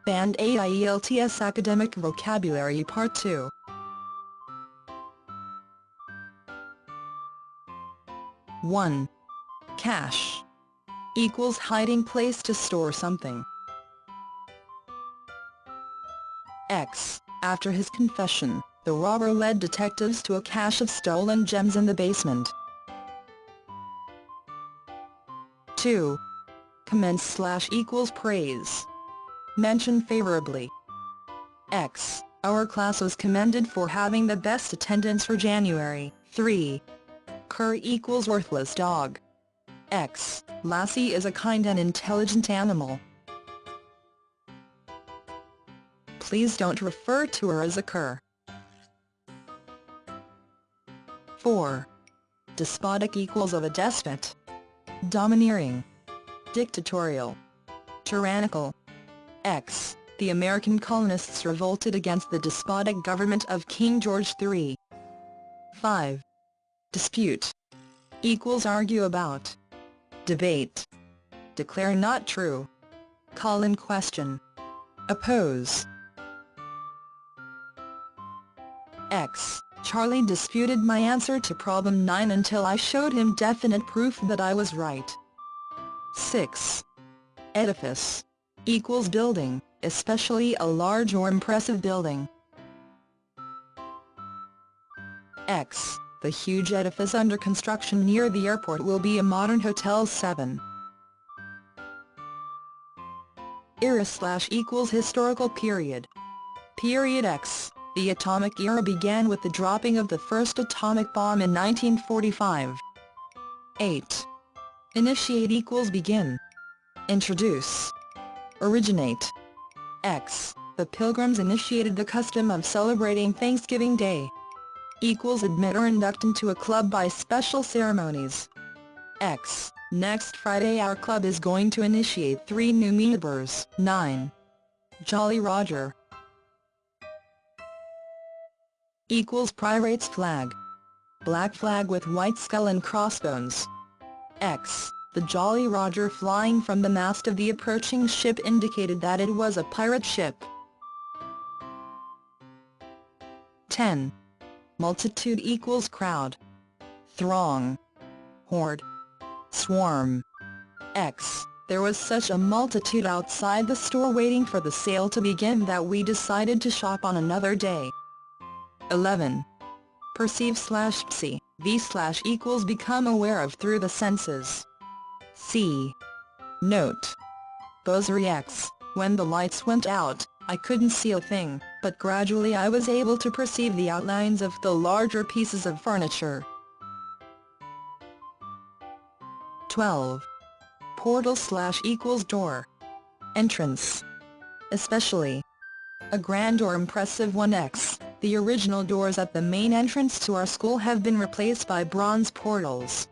Band 8 IELTS Academic Vocabulary Part 2. One. Cache equals hiding place to store something. X. After his confession, the robber led detectives to a cache of stolen gems in the basement. 2. Commend / praise. Mention favorably. X. Our class was commended for having the best attendance for January. 3. Cur equals worthless dog. X. Lassie is a kind and intelligent animal. Please don't refer to her as a cur. 4. Despotic equals of a despot. Domineering. Dictatorial. Tyrannical. X. The American colonists revolted against the despotic government of King George III. 5. Dispute equals argue about. Debate. Declare not true. Call in question. Oppose. X. Charlie disputed my answer to problem 9 until I showed him definite proof that I was right. 6. Edifice equals building, especially a large or impressive building. X. The huge edifice under construction near the airport will be a modern hotel. 7. Era / equals historical period. Period X. The atomic era began with the dropping of the first atomic bomb in 1945. 8. Initiate equals begin. Introduce. Originate. X. The Pilgrims initiated the custom of celebrating Thanksgiving Day. Equals admit or induct into a club by special ceremonies. X. Next Friday our club is going to initiate 3 new members. 9. Jolly Roger equals pirate's flag. Black flag with white skull and crossbones. X. The Jolly Roger flying from the mast of the approaching ship indicated that it was a pirate ship. 10. Multitude equals crowd. Throng. Horde. Swarm. X. There was such a multitude outside the store waiting for the sale to begin that we decided to shop on another day. 11. Perceive / see. V / equals become aware of through the senses. C. Note. boseryeEx. When the lights went out, I couldn't see a thing, but gradually I was able to perceive the outlines of the larger pieces of furniture. 12. Portal / equals door. Entrance. Especially a grand or impressive one. X. The original doors at the main entrance to our school have been replaced by bronze portals.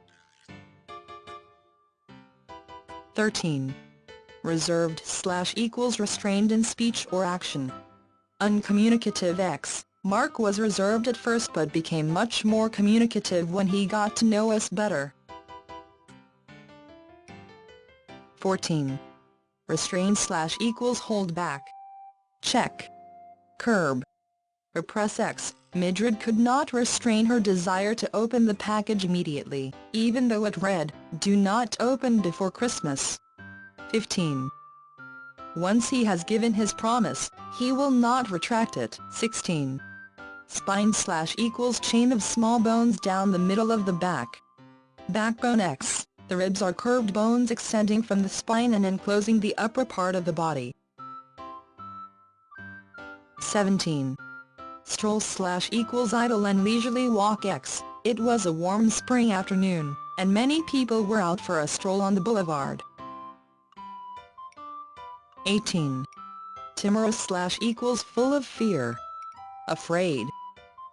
13. Reserved / equals restrained in speech or action. UncommunicativeEx. Mark was reserved at first but became much more communicative when he got to know us better. 14. Restrain / equals hold back. Check. Curb. repressEx. Midred could not restrain her desire to open the package immediately, even though it read, "Do not open before Christmas." 15. Once he has given his promise, he will not retract it. 16. Spine / equals chain of small bones down the middle of the back. BackboneEx. The ribs are curved bones extending from the spine and enclosing the upper part of the body. 17. Stroll / equals idle and leisurely walkEx. It was a warm spring afternoon, and many people were out for a stroll on the boulevard. 18. Timorous / equals full of fear. Afraid.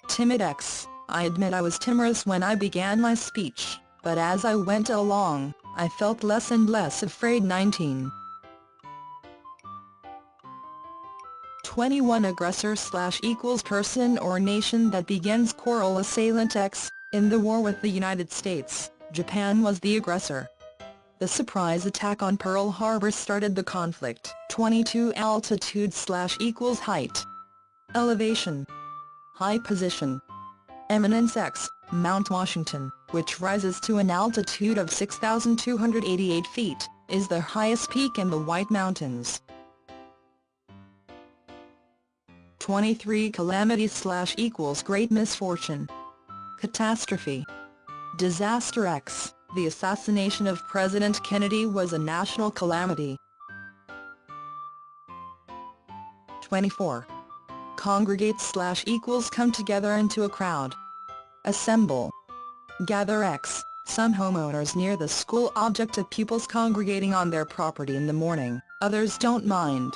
TimidEx. I admit I was timorous when I began my speech, but as I went along, I felt less and less afraid. 19. 21. Aggressor / equals person or nation that begins quarrel. Assailant X. In the war with the United States, Japan was the aggressor. The surprise attack on Pearl Harbor started the conflict. 22 Altitude/equals height. Elevation. High position. Eminence X, Mount Washington, which rises to an altitude of 6,288 feet, is the highest peak in the White Mountains. 23 Calamity/equals great misfortune. Catastrophe. DisasterEx, the assassination of President Kennedy was a national calamity. 24. Congregate/equals come together into a crowd. Assemble. GatherEx, some homeowners near the school object of pupils congregating on their property in the morning, others don't mind.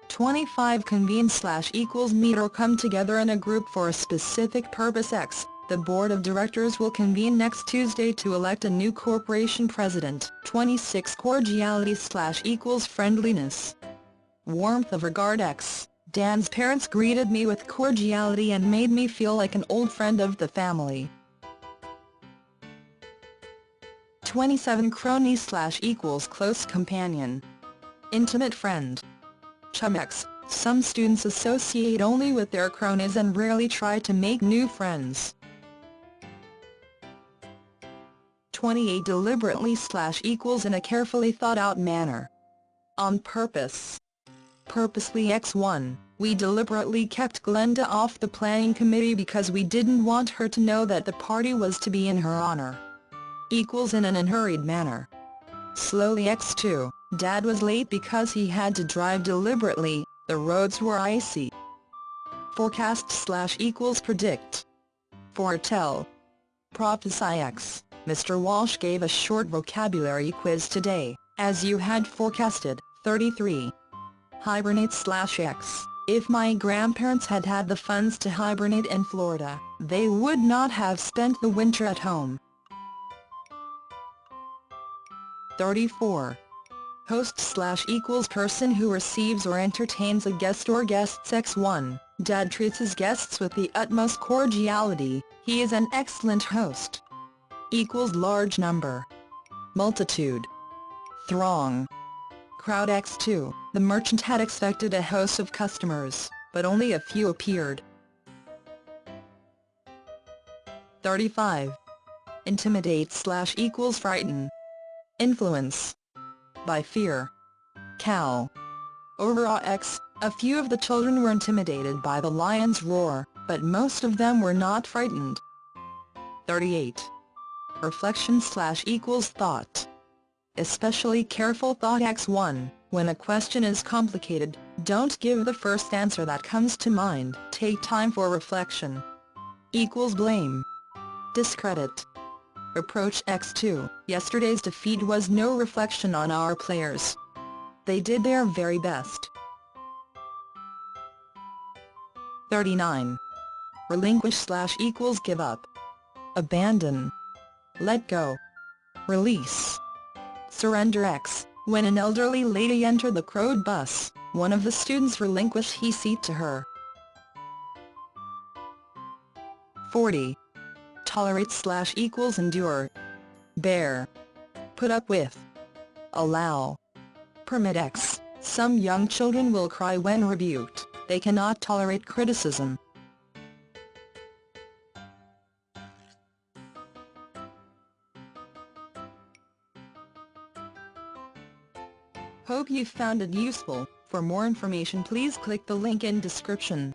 25 Convene/equals meet or come together in a group for a specific purpose. X, the board of directors will convene next Tuesday to elect a new corporation president. 26 Cordiality/equals friendliness. Warmth of regard. X, Dan's parents greeted me with cordiality and made me feel like an old friend of the family. 27 Crony/equals close companion. Intimate friend. ChumEx, some students associate only with their cronies and rarely try to make new friends. 28 Deliberately/equals in a carefully thought-out manner. On purpose. Purposely. X1, we deliberately kept Glenda off the planning committee because we didn't want her to know that the party was to be in her honor. Equals in an unhurried manner. Slowly. X2, Dad was late because he had to drive deliberately, the roads were icy. Forecast/equals predict. Foretell. ProphesieEx, Mr. Walsh gave a short vocabulary quiz today, as you had forecasted. 33. Hibernate/X, if my grandparents had had the funds to hibernate in Florida, they would not have spent the winter at home. 34. Host/equals person who receives or entertains a guest or guests. X1, Dad treats his guests with the utmost cordiality, he is an excellent host. Equals large number. Multitude. Throng. Crowd. X2, the merchant had expected a host of customers, but only a few appeared. 35. Intimidate/equals frighten. Influence. By fear. Cal. OverAweEx, a few of the children were intimidated by the lion's roar, but most of them were not frightened. 38. Reflection/equals thought. Especially careful thought. X1, when a question is complicated, don't give the first answer that comes to mind, take time for reflection. Equals blame. Discredit. Reproach. X2, yesterday's defeat was no reflection on our players. They did their very best. 39. Relinquish/equals give up. Abandon. Let go. Release. Surrender. X, when an elderly lady entered the crowd bus, one of the students relinquished his seat to her. 40. Tolerate/equals endure. Bear. Put up with. Allow. Permit. X, some young children will cry when rebuked, they cannot tolerate criticism. Hope you found it useful. For more information please click the link in description.